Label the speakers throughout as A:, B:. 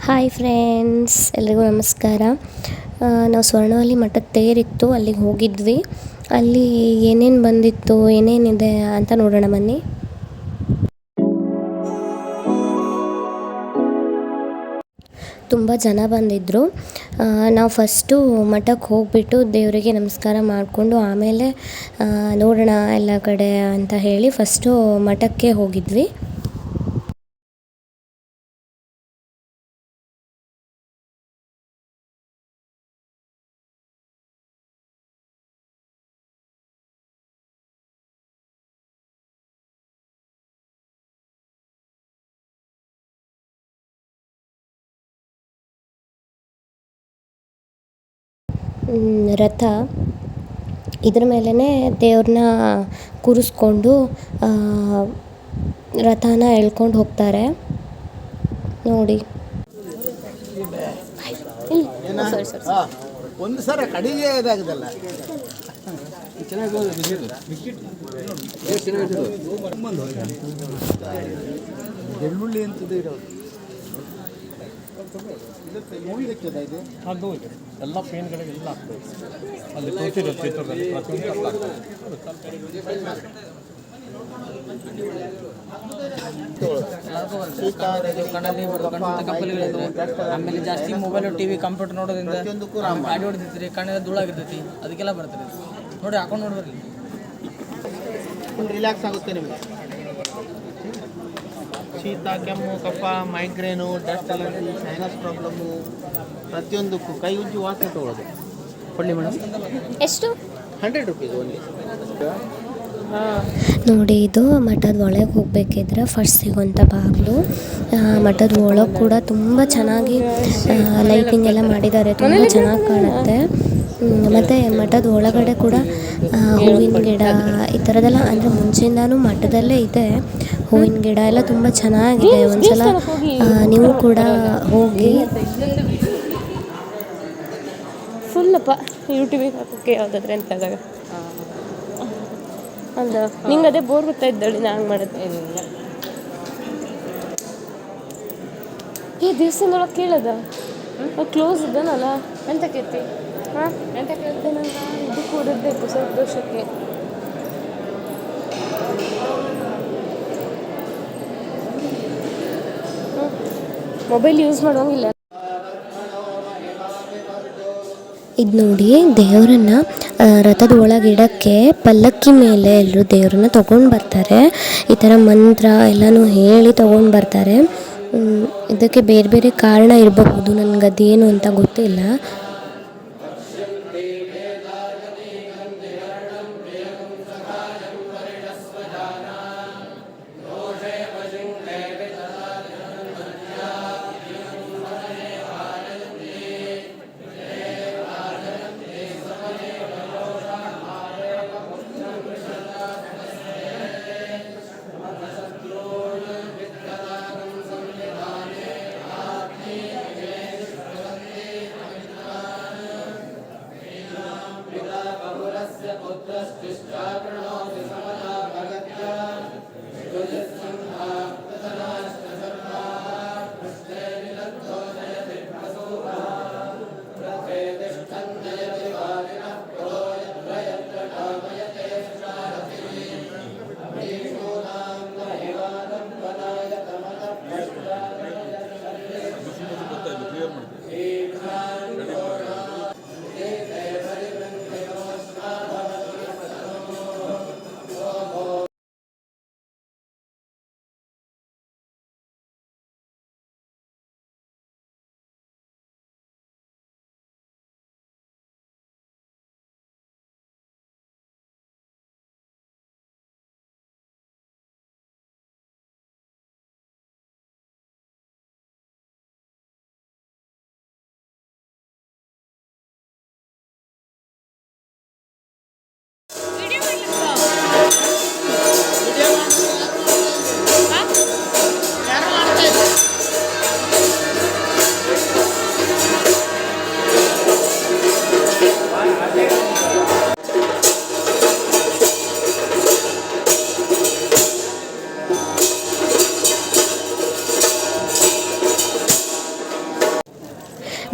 A: Hi friends, ಎಲ್ರಿಗೂ ನಮಸ್ಕಾರ. ನಾವು ಸ್ವರ್ಣವಲ್ಲಿ ಮಠದ ತೇರಿತ್ತು, ಅಲ್ಲಿಗೆ ಹೋಗಿದ್ವಿ. ಅಲ್ಲಿ ಏನೇನು ಬಂದಿತ್ತು, ಏನೇನಿದೆ ಅಂತ ನೋಡೋಣ ಬನ್ನಿ. ತುಂಬ ಜನ ಬಂದಿದ್ದರು. ನಾವು ಫಸ್ಟು ಮಠಕ್ಕೆ ಹೋಗಿಬಿಟ್ಟು ದೇವರಿಗೆ ನಮಸ್ಕಾರ ಮಾಡಿಕೊಂಡು ಆಮೇಲೆ ನೋಡೋಣ ಎಲ್ಲ ಕಡೆ ಅಂತ ಹೇಳಿ ಫಸ್ಟು ಮಠಕ್ಕೆ ಹೋಗಿದ್ವಿ. ರಥ ಇದ್ರ ಮೇಲೇ ದೇವ್ರನ್ನ ಕೂರಿಸ್ಕೊಂಡು ರಥನ ಎಳ್ಕೊಂಡು ಹೋಗ್ತಾರೆ ನೋಡಿ.
B: ಒಂದು ಸರ ಕಡಿಗೆ ಇದಾಗದಲ್ಲ. ಬೆಳ್ಳುಳ್ಳಿ ಅಂತದ್ದು ಇರೋದು
C: ಎಲ್ಲ ಪೇನ್ಗಳಿಗೆಲ್ಲ ಆಗ್ತದೆ. ಅಲ್ಲಿ ತೋರಿಸಿರೋ ಚಿತ್ರದಲ್ಲಿ
D: ಆಮೇಲೆ ಜಾಸ್ತಿ ಮೊಬೈಲ್ ಟಿವಿ ಕಂಪ್ಯೂಟರ್ ನೋಡೋದ್ರಿಂದ ಗಾಡಿ ಹೊಡೆದಿರ್ತೀರಿ, ಕಣ್ಣೆಲ್ಲ ಧೂಳಾಗಿರ್ತೈತಿ, ಅದಕ್ಕೆಲ್ಲ ಬರ್ತದೆ ನೋಡಿ. ಹಾಕೊಂಡು ನೋಡ್ಬರ್ರಿ,
B: ಫುಲ್ ರಿಲ್ಯಾಕ್ಸ್ ಆಗುತ್ತೆ ನಿಮಗೆ. ಶೀತ, ಕೆಮ್ಮು, ಕಫ, migraine, dust allergy, sinus problem, ಪ್ರತಿಯೊಂದಕ್ಕೂ ಕೈ ಉಜ್ಜಿ ವಾಸನೆ ತೊಗೊಳ್ಳೋದು. ಕೊಡಲಿ ಮೇಡಮ್,
A: ಎಷ್ಟು?
B: 100 ರೂಪೀಸ್ ಓನ್ಲಿ.
A: ನೋಡಿ, ಇದು ಮಠದ ಒಳಗೆ ಹೋಗಬೇಕಿದ್ರೆ ಫಸ್ಟ್ ಸಿಗೋಂಥ ಬಾಗಿಲು. ಮಠದ ಒಳಗೆ ಕೂಡ ತುಂಬ ಚೆನ್ನಾಗಿ ಲೈಟಿಂಗ್ ಎಲ್ಲ ಮಾಡಿದ್ದಾರೆ, ತುಂಬ ಚೆನ್ನಾಗಿ ಕಾಣುತ್ತೆ. ಮತ್ತು ಮಠದ ಒಳಗಡೆ ಕೂಡ ಹೂವಿನ ಗಿಡ ಈ ಥರದ್ದೆಲ್ಲ, ಅಂದರೆ ಮುಂಚೆಯಿಂದನೂ ಮಠದಲ್ಲೇ ಇದೆ. ಹೂವಿನ ಗಿಡ ಎಲ್ಲ ತುಂಬ ಚೆನ್ನಾಗಿದೆ. ಒಂದ್ಸಲ ನೀವು ಕೂಡ ಹೋಗಿ.
E: ಫುಲ್ಲಪ್ಪ ಯೂಟ್ಯೂಬಿಗೆ ಹಾಕೋಕ್ಕೆ ಯಾವುದಾದ್ರೆ ಅಂತಾಗ ಅಂದ ನಿಂಗೆ ಅದೇ ಬೋರ್ ಗೊತ್ತಾ ಇದ್ದಾಳಿ ನಾ ಹಂಗೆ ಮಾಡುತ್ತೆ. ಈ ದೇವಸ್ಥಾನದೊಳಗೆ ಕೇಳದ ಕ್ಲೋಸ್ ಇದ್ದಾನಲ್ಲ ಎಂತ ಕೇಳ್ತಿ? ಹಾಂ, ಎಂತ ಕೇಳ್ತೆ? ನಂಗೆ ಇದು ಕೂಡಬೇಕು ಸ್ವಲ್ಪ ದೋಷಕ್ಕೆ. ಮೊಬೈಲ್ ಯೂಸ್ ಮಾಡೋಂಗಿಲ್ಲ.
A: ಇದು ನೋಡಿ, ದೇವರನ್ನ ರಥದ ಒಳಗಿಡಕ್ಕೆ ಪಲ್ಲಕ್ಕಿ ಮೇಲೆ ಎಲ್ಲರೂ ದೇವರನ್ನ ತೊಗೊಂಡು ಬರ್ತಾರೆ. ಈ ಥರ ಮಂತ್ರ ಎಲ್ಲನೂ ಹೇಳಿ ತೊಗೊಂಡು ಬರ್ತಾರೆ. ಇದಕ್ಕೆ ಬೇರೆ ಬೇರೆ ಕಾರಣ ಇರಬಹುದು, ನನಗದೇನು ಅಂತ ಗೊತ್ತಿಲ್ಲ.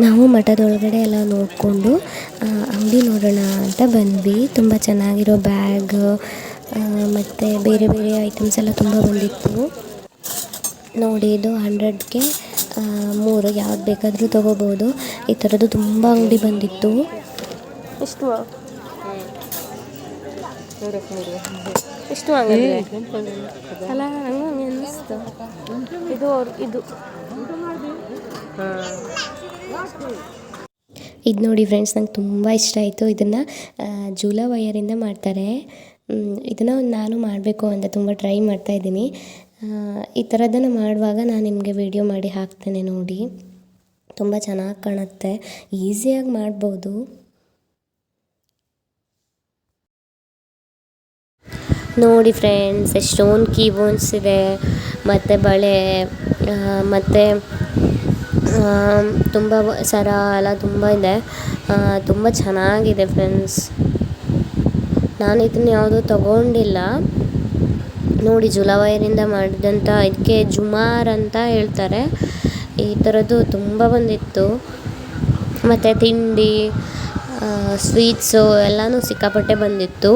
A: ನಾವು ಮಠದೊಳಗಡೆ ಎಲ್ಲ ನೋಡಿಕೊಂಡು ಅಂಗಡಿ ನೋಡೋಣ ಅಂತ ಬಂದ್ವಿ. ತುಂಬ ಚೆನ್ನಾಗಿರೋ ಬ್ಯಾಗ್ ಮತ್ತು ಬೇರೆ ಬೇರೆ ಐಟಮ್ಸ್ ಎಲ್ಲ ತುಂಬ ಬಂದಿತ್ತು. ನೋಡಿ ಇದು 100ಗೆ 3 ಯಾವ್ದು ಬೇಕಾದರೂ ತೊಗೋಬೋದು. ಈ ಥರದ್ದು ತುಂಬ ಅಂಗಡಿ ಬಂದಿತ್ತು.
E: ಎಷ್ಟು ಎಷ್ಟು ಹಂಗಂದ್ರೆ ಅಲ್ಲ ನಂಗೂ ಹಂಗೆ ಅನ್ನಿಸ್ತು. ಇದು
A: ಇದು ನೋಡಿ ಫ್ರೆಂಡ್ಸ್, ನಂಗೆ ತುಂಬ ಇಷ್ಟ ಆಯಿತು. ಇದನ್ನು ಜೂಲ ವಯರಿಂದ ಮಾಡ್ತಾರೆ. ಇದನ್ನು ನಾನು ಮಾಡಬೇಕು ಅಂತ ತುಂಬ ಟ್ರೈ ಮಾಡ್ತಾಯಿದ್ದೀನಿ. ಈ ಥರದನ್ನು ಮಾಡುವಾಗ ನಾನು ನಿಮಗೆ ವಿಡಿಯೋ ಮಾಡಿ ಹಾಕ್ತೇನೆ ನೋಡಿ. ತುಂಬ ಚೆನ್ನಾಗಿ ಕಾಣುತ್ತೆ, ಈಸಿಯಾಗಿ ಮಾಡ್ಬೋದು. ನೋಡಿ ಫ್ರೆಂಡ್ಸ್, ಎಷ್ಟೊಂದು ಕೀಬೋನ್ಸ್ ಇದೆ ಮತ್ತು ಬಳೆ ಮತ್ತು ತುಂಬ ಸರ ಎಲ್ಲ ತುಂಬ ಇದೆ. ತುಂಬ ಚೆನ್ನಾಗಿದೆ ಫ್ರೆಂಡ್ಸ್. ನಾನು ಇದನ್ನು ಯಾವುದೂ ತಗೊಂಡಿಲ್ಲ. ನೋಡಿ ಜುಲವೈರಿಂದ ಮಾಡಿದಂಥ ಇದಕ್ಕೆ ಜುಮಾರ್ ಅಂತ ಹೇಳ್ತಾರೆ. ಈ ಥರದ್ದು ತುಂಬ ಬಂದಿತ್ತು. ಮತ್ತು ತಿಂಡಿ ಸ್ವೀಟ್ಸು ಎಲ್ಲನೂ ಸಿಕ್ಕಾಪಟ್ಟೆ ಬಂದಿತ್ತು.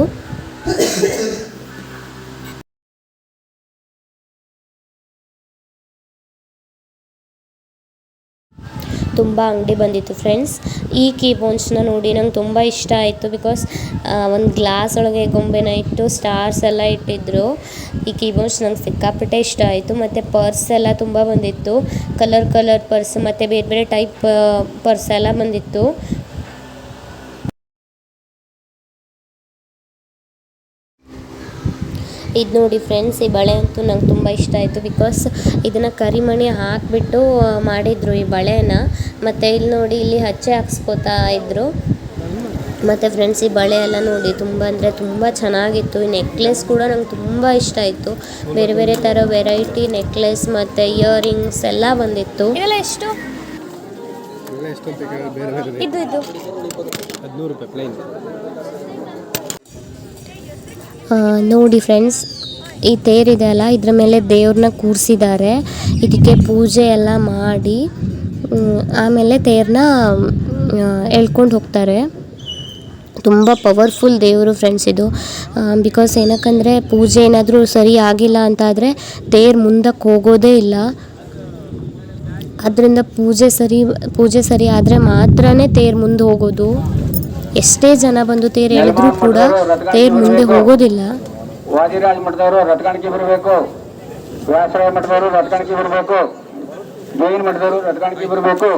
A: ತುಂಬ ಅಂಗಡಿ ಬಂದಿತ್ತು ಫ್ರೆಂಡ್ಸ್. ಈ ಕೀಬೋನ್ಸ್ನ ನೋಡಿ ನಂಗೆ ತುಂಬ ಇಷ್ಟ ಆಯಿತು. ಬಿಕಾಸ್ ಒಂದು ಗ್ಲಾಸ್ ಒಳಗೆ ಗೊಂಬೆನ ಇಟ್ಟು ಸ್ಟಾರ್ಸ್ ಎಲ್ಲ ಇಟ್ಟಿದ್ರು. ಈ ಕೀಬೋನ್ಸ್ ನಂಗೆ ಸಿಕ್ಕಾಪಟ್ಟೆ ಇಷ್ಟ ಆಯಿತು. ಮತ್ತು ಪರ್ಸ್ ಎಲ್ಲ ತುಂಬ ಬಂದಿತ್ತು. ಕಲರ್ ಪರ್ಸ್ ಮತ್ತು ಬೇರೆ ಬೇರೆ ಟೈಪ್ ಪರ್ಸ್ ಎಲ್ಲ ಬಂದಿತ್ತು. ಇದು ನೋಡಿ ಫ್ರೆಂಡ್ಸ್, ಈ ಬಳೆ ಅಂತೂ ನಂಗೆ ತುಂಬ ಇಷ್ಟ ಆಯಿತು. ಬಿಕಾಸ್ ಇದನ್ನು ಕರಿಮಣಿ ಹಾಕಿಬಿಟ್ಟು ಮಾಡಿದರು ಈ ಬಳೆನ. ಮತ್ತು ಇಲ್ಲಿ ನೋಡಿ, ಇಲ್ಲಿ ಹಚ್ಚೆ ಹಾಕ್ಸ್ಕೊತಾ ಇದ್ದರು. ಮತ್ತು ಫ್ರೆಂಡ್ಸ್, ಈ ಬಳೆ ಎಲ್ಲ ನೋಡಿ ತುಂಬ ಅಂದರೆ ತುಂಬ ಚೆನ್ನಾಗಿತ್ತು. ಈ ನೆಕ್ಲೆಸ್ ಕೂಡ ನಂಗೆ ತುಂಬ ಇಷ್ಟ ಆಯಿತು. ಬೇರೆ ಬೇರೆ ಥರ ವೆರೈಟಿ ನೆಕ್ಲೆಸ್ ಮತ್ತು ಇಯರಿಂಗ್ಸ್ ಎಲ್ಲ ಬಂದಿತ್ತು.
E: ಇದೆಲ್ಲ ಎಷ್ಟು? ಇದು
C: 15 ರೂಪಾಯಿ ಪ್ಲೈನ್.
A: ನೋಡಿ ಫ್ರೆಂಡ್ಸ್, ಈ ತೇರಿದೆ ಅಲ್ಲ, ಇದ್ರ ಮೇಲೆ ದೇವ್ರನ್ನ ಕೂರಿಸಿದ್ದಾರೆ. ಇದಕ್ಕೆ ಪೂಜೆ ಎಲ್ಲ ಮಾಡಿ ಆಮೇಲೆ ತೇರನ್ನ ಎಳ್ಕೊಂಡು ಹೋಗ್ತಾರೆ. ತುಂಬ ಪವರ್ಫುಲ್ ದೇವರು ಫ್ರೆಂಡ್ಸ್ ಇದು. ಬಿಕಾಸ್ ಏನಕ್ಕಂದರೆ ಪೂಜೆ ಏನಾದರೂ ಸರಿ ಆಗಿಲ್ಲ ಅಂತಾದರೆ ತೇರು ಮುಂದಕ್ಕೆ ಹೋಗೋದೇ ಇಲ್ಲ. ಅದರಿಂದ ಪೂಜೆ ಸರಿ ಆದರೆ ಮಾತ್ರ ತೇರು ಮುಂದೆ ಹೋಗೋದು. ಎಷ್ಟೇ ಜನ ಬಂದು ತೇರು ಎಳೆದ್ರೂ ಕೂಡ ತೇರು ಮುಂದೆ ಹೋಗೋದಿಲ್ಲ.
F: ವಾದಿರಾಜ್ ಮಠದವರು ರಥಕಾಣಿಕೆ ಬರಬೇಕು. ವ್ಯಾಸರಾಯ ಮಠದವರು ರಥಕಾಣಿಕೆ ಬರಬೇಕು. ಜೈನ್ ಮಠದವರು ರಥಕಾಣಿಕೆ ಬರಬೇಕು.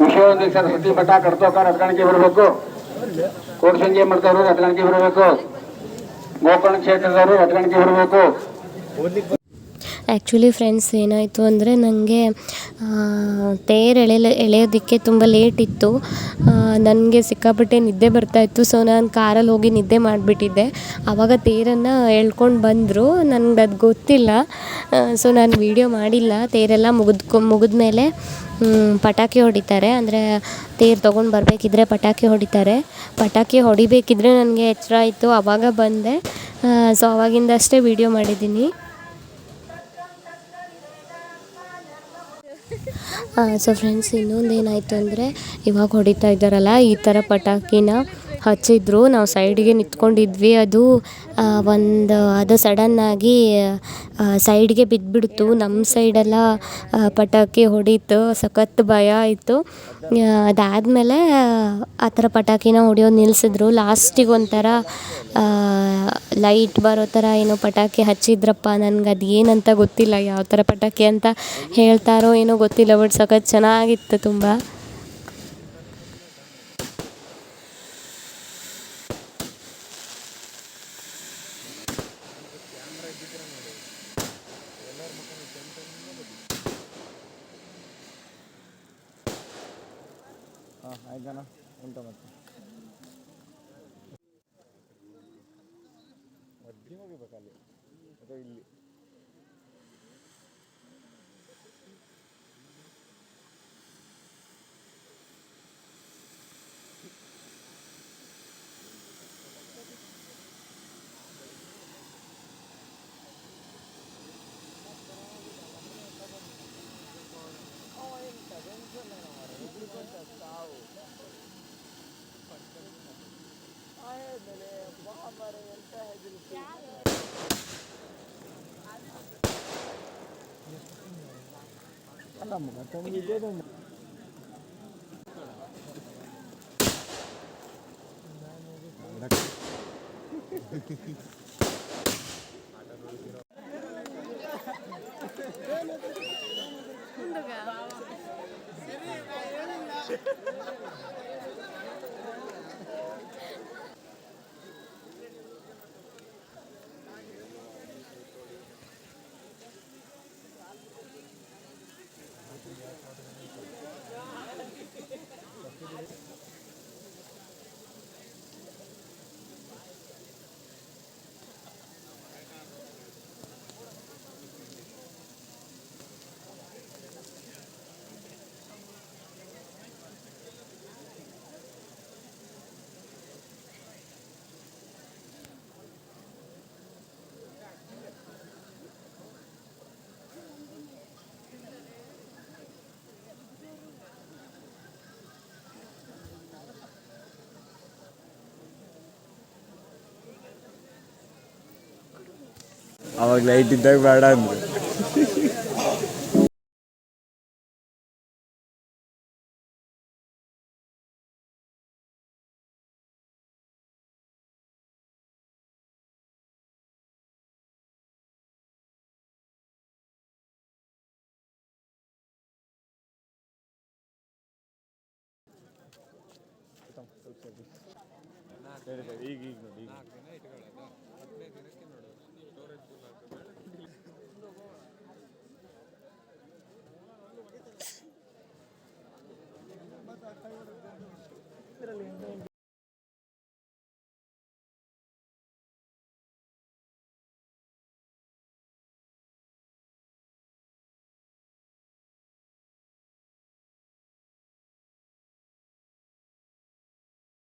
F: ವಿಶ್ವವಂದಿಕ ಸರಸ್ವತಿ ಮಠ ಕಡ್ತೋಕ ರಥಕಾಣಿಕೆ ಬರಬೇಕು. ಕೋಟಸಂಜೆ ಮಠದವರು ರಥಕಾಣಿಕೆ ಬರಬೇಕು. ಗೋಕರ್ಣ ಕ್ಷೇತ್ರದವರು ರಥಕಾಣಿಕೆ ಬರಬೇಕು.
A: ಆ್ಯಕ್ಚುಲಿ ಫ್ರೆಂಡ್ಸ್, ಏನಾಯಿತು ಅಂದರೆ ನನಗೆ ತೇರು ಎಳೆಯೋದಕ್ಕೆ ತುಂಬ ಲೇಟ್ ಇತ್ತು. ನನಗೆ ಸಿಕ್ಕಾಪಟ್ಟೆ ನಿದ್ದೆ ಬರ್ತಾಯಿತ್ತು. ಸೊ ನಾನು ಕಾರಲ್ಲಿ ಹೋಗಿ ನಿದ್ದೆ ಮಾಡಿಬಿಟ್ಟಿದ್ದೆ. ಆವಾಗ ತೇರನ್ನು ಎಳ್ಕೊಂಡು ಬಂದರು. ನನಗೆ ಅದು ಗೊತ್ತಿಲ್ಲ. ಸೊ ನಾನು ವೀಡಿಯೋ ಮಾಡಿಲ್ಲ. ತೇರೆಲ್ಲ ಮುಗಿದ್ಮೇಲೆ ಪಟಾಕಿ ಹೊಡಿತಾರೆ. ಅಂದರೆ ತೇರು ತೊಗೊಂಡು ಬರಬೇಕಿದ್ರೆ ಪಟಾಕಿ ಹೊಡಿತಾರೆ. ಪಟಾಕಿ ಹೊಡಿಬೇಕಿದ್ರೆ ನನಗೆ ಎಚ್ಚರ ಆಯಿತು, ಆವಾಗ ಬಂದೆ. ಸೊ ಆವಾಗಿಂದ ಅಷ್ಟೇ ವೀಡಿಯೋ ಮಾಡಿದ್ದೀನಿ. ಸೊ ಫ್ರೆಂಡ್ಸ್, ಇನ್ನೊಂದು ಏನಾಯಿತು ಅಂದರೆ, ಇವಾಗ ಹೊಡಿತಾ ಇದ್ದಾರಲ್ಲ ಈ ಥರ ಪಟಾಕಿನ ಹಚ್ಚಿದ್ರು. ನಾವು ಸೈಡಿಗೆ ನಿಂತ್ಕೊಂಡಿದ್ವಿ. ಅದು ಸಡನ್ನಾಗಿ ಸೈಡ್ಗೆ ಬಿದ್ದುಬಿಡ್ತು. ನಮ್ಮ ಸೈಡೆಲ್ಲ ಪಟಾಕಿ ಹೊಡೀತು. ಸಖತ್ ಭಯ ಆಯಿತು. ಅದಾದಮೇಲೆ ಆ ಥರ ಪಟಾಕಿನ ಹೊಡಿಯೋದು ನಿಲ್ಲಿಸಿದ್ರು. ಲಾಸ್ಟಿಗೆ ಒಂಥರ ಲೈಟ್ ಬರೋ ಥರ ಏನೋ ಪಟಾಕಿ ಹಚ್ಚಿದ್ರಪ್ಪ. ನನಗೆ ಅದು ಏನಂತ ಗೊತ್ತಿಲ್ಲ, ಯಾವ ಥರ ಪಟಾಕಿ ಅಂತ ಹೇಳ್ತಾರೋ ಏನೋ ಗೊತ್ತಿಲ್ಲ. ಬಟ್ ಸಖತ್ ಚೆನ್ನಾಗಿತ್ತು ತುಂಬ.
C: ಆಯ್ತಾನ ಉಂಟು ಮತ್ತೆ ಮಧ್ಯೆ ಹೋಗಬೇಕಲ್ಲಿ ಅಥವಾ ಇಲ್ಲಿ.
G: ಅವಾಗ ಲೈಟ್ ಇದ್ದಾಗ ಬೇಡ ಅಂದ್ರು. ಈಗ